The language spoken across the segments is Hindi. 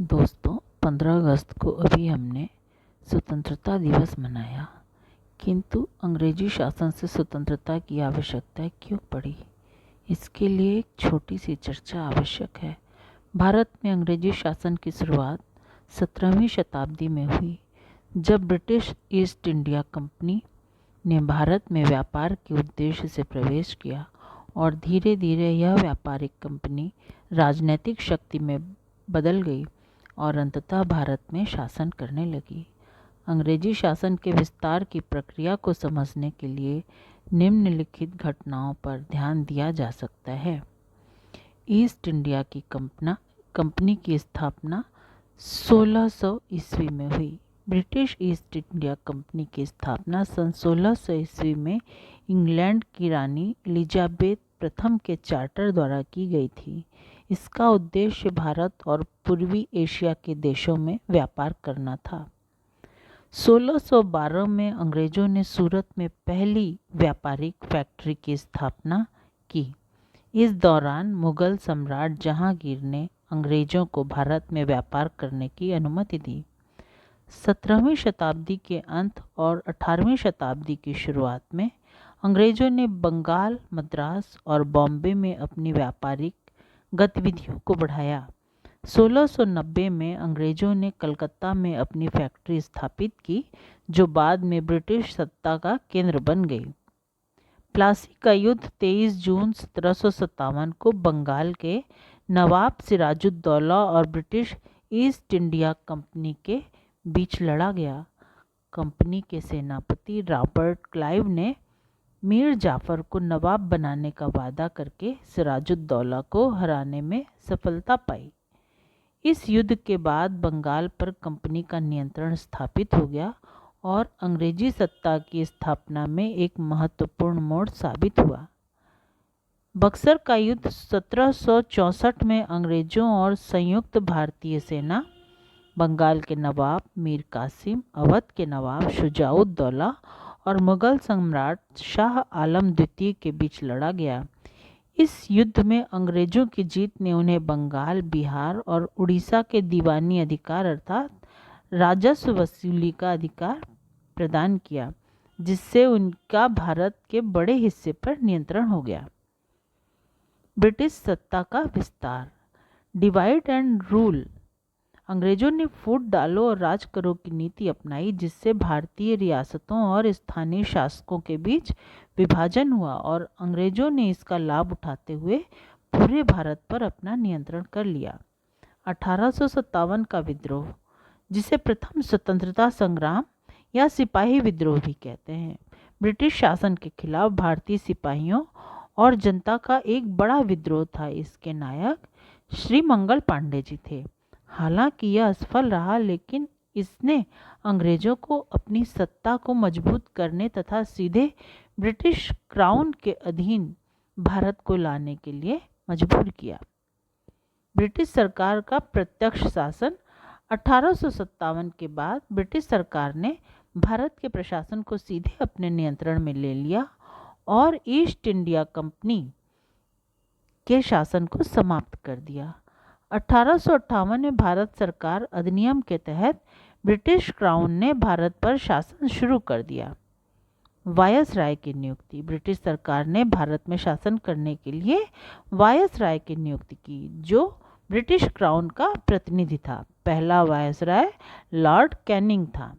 दोस्तों, 15 अगस्त को अभी हमने स्वतंत्रता दिवस मनाया, किंतु अंग्रेजी शासन से स्वतंत्रता की आवश्यकता क्यों पड़ी? इसके लिए एक छोटी सी चर्चा आवश्यक है। भारत में अंग्रेजी शासन की शुरुआत 17वीं शताब्दी में हुई, जब ब्रिटिश ईस्ट इंडिया कंपनी ने भारत में व्यापार के उद्देश्य से प्रवेश किया और धीरे धीरे यह व्यापारिक कंपनी राजनीतिक शक्ति में बदल गई और अंततः भारत में शासन करने लगी। अंग्रेजी शासन के विस्तार की प्रक्रिया को समझने के लिए निम्नलिखित घटनाओं पर ध्यान दिया जा सकता है। ईस्ट इंडिया की कंपनी की स्थापना 1600 ईस्वी में हुई। ब्रिटिश ईस्ट इंडिया कंपनी की स्थापना सन 1600 ईस्वी में इंग्लैंड की रानी एलिजाबेथ प्रथम के चार्टर द्वारा की गई थी। इसका उद्देश्य भारत और पूर्वी एशिया के देशों में व्यापार करना था। 1612 में अंग्रेजों ने सूरत में पहली व्यापारिक फैक्ट्री की स्थापना की। इस दौरान मुगल सम्राट जहांगीर ने अंग्रेजों को भारत में व्यापार करने की अनुमति दी। 17वीं शताब्दी के अंत और 18वीं शताब्दी की शुरुआत में अंग्रेजों ने बंगाल, मद्रास और बॉम्बे में अपनी व्यापारिक गतिविधियों को बढ़ाया। 1690 में अंग्रेजों ने कलकत्ता में अपनी फैक्ट्री स्थापित की, जो बाद में ब्रिटिश सत्ता का केंद्र बन गई। प्लासी का युद्ध 23 जून 1757 को बंगाल के नवाब सिराजुद्दौला और ब्रिटिश ईस्ट इंडिया कंपनी के बीच लड़ा गया। कंपनी के सेनापति रॉबर्ट क्लाइव ने मीर जाफर को नवाब बनाने का वादा करके सिराजुद्दौला को हराने में सफलता पाई। इस युद्ध के बाद बंगाल पर कंपनी का नियंत्रण स्थापित हो गया और अंग्रेजी सत्ता की स्थापना में एक महत्वपूर्ण मोड़ साबित हुआ। बक्सर का युद्ध 1764 में अंग्रेजों और संयुक्त भारतीय सेना, बंगाल के नवाब मीर कासिम, अवध के नवाब शुजाउद्दौला और मुगल सम्राट शाह आलम द्वितीय के बीच लड़ा गया। इस युद्ध में अंग्रेजों की जीत ने उन्हें बंगाल, बिहार और उड़ीसा के दीवानी अधिकार अर्थात राजस्व वसूली का अधिकार प्रदान किया, जिससे उनका भारत के बड़े हिस्से पर नियंत्रण हो गया। ब्रिटिश सत्ता का विस्तार, डिवाइड एंड रूल। अंग्रेजों ने फूट डालो और राज करो की नीति अपनाई, जिससे भारतीय रियासतों और स्थानीय शासकों के बीच विभाजन हुआ और अंग्रेजों ने इसका लाभ उठाते हुए पूरे भारत पर अपना नियंत्रण कर लिया। 1857 का विद्रोह, जिसे प्रथम स्वतंत्रता संग्राम या सिपाही विद्रोह भी कहते हैं, ब्रिटिश शासन के खिलाफ भारतीय सिपाहियों और जनता का एक बड़ा विद्रोह था। इसके नायक श्री मंगल पांडे जी थे। हालांकि यह असफल रहा, लेकिन इसने अंग्रेजों को अपनी सत्ता को मजबूत करने तथा सीधे ब्रिटिश क्राउन के अधीन भारत को लाने के लिए मजबूर किया। ब्रिटिश सरकार का प्रत्यक्ष शासन, 1857 के बाद ब्रिटिश सरकार ने भारत के प्रशासन को सीधे अपने नियंत्रण में ले लिया और ईस्ट इंडिया कंपनी के शासन को समाप्त कर दिया। 1858 में भारत सरकार अधिनियम के तहत ब्रिटिश क्राउन ने भारत पर शासन शुरू कर दिया। वायसराय की नियुक्ति, ब्रिटिश सरकार ने भारत में शासन करने के लिए वायसराय की नियुक्ति की, जो ब्रिटिश क्राउन का प्रतिनिधि था। पहला वायसराय लॉर्ड कैनिंग था।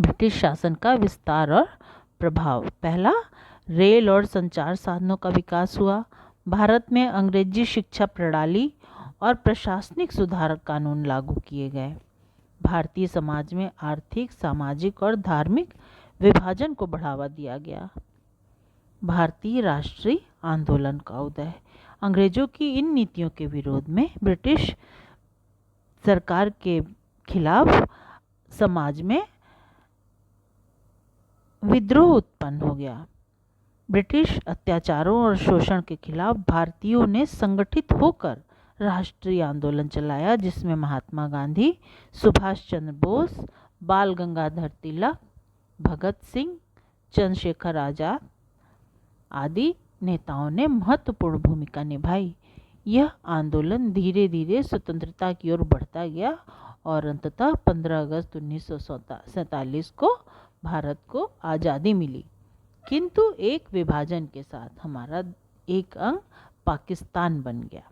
ब्रिटिश शासन का विस्तार और प्रभाव, पहला, रेल और संचार साधनों का विकास हुआ। भारत में अंग्रेजी शिक्षा प्रणाली और प्रशासनिक सुधार कानून लागू किए गए। भारतीय समाज में आर्थिक, सामाजिक और धार्मिक विभाजन को बढ़ावा दिया गया। भारतीय राष्ट्रीय आंदोलन का उदय, अंग्रेजों की इन नीतियों के विरोध में ब्रिटिश सरकार के खिलाफ समाज में विद्रोह उत्पन्न हो गया। ब्रिटिश अत्याचारों और शोषण के खिलाफ भारतीयों ने संगठित होकर राष्ट्रीय आंदोलन चलाया, जिसमें महात्मा गांधी, सुभाष चंद्र बोस, बाल गंगाधर तिलक, भगत सिंह, चंद्रशेखर आजाद आदि नेताओं ने महत्वपूर्ण भूमिका निभाई। यह आंदोलन धीरे धीरे स्वतंत्रता की ओर बढ़ता गया और अंततः 15 अगस्त 1947 को भारत को आज़ादी मिली। किंतु एक विभाजन के साथ हमारा एक अंग पाकिस्तान बन गया।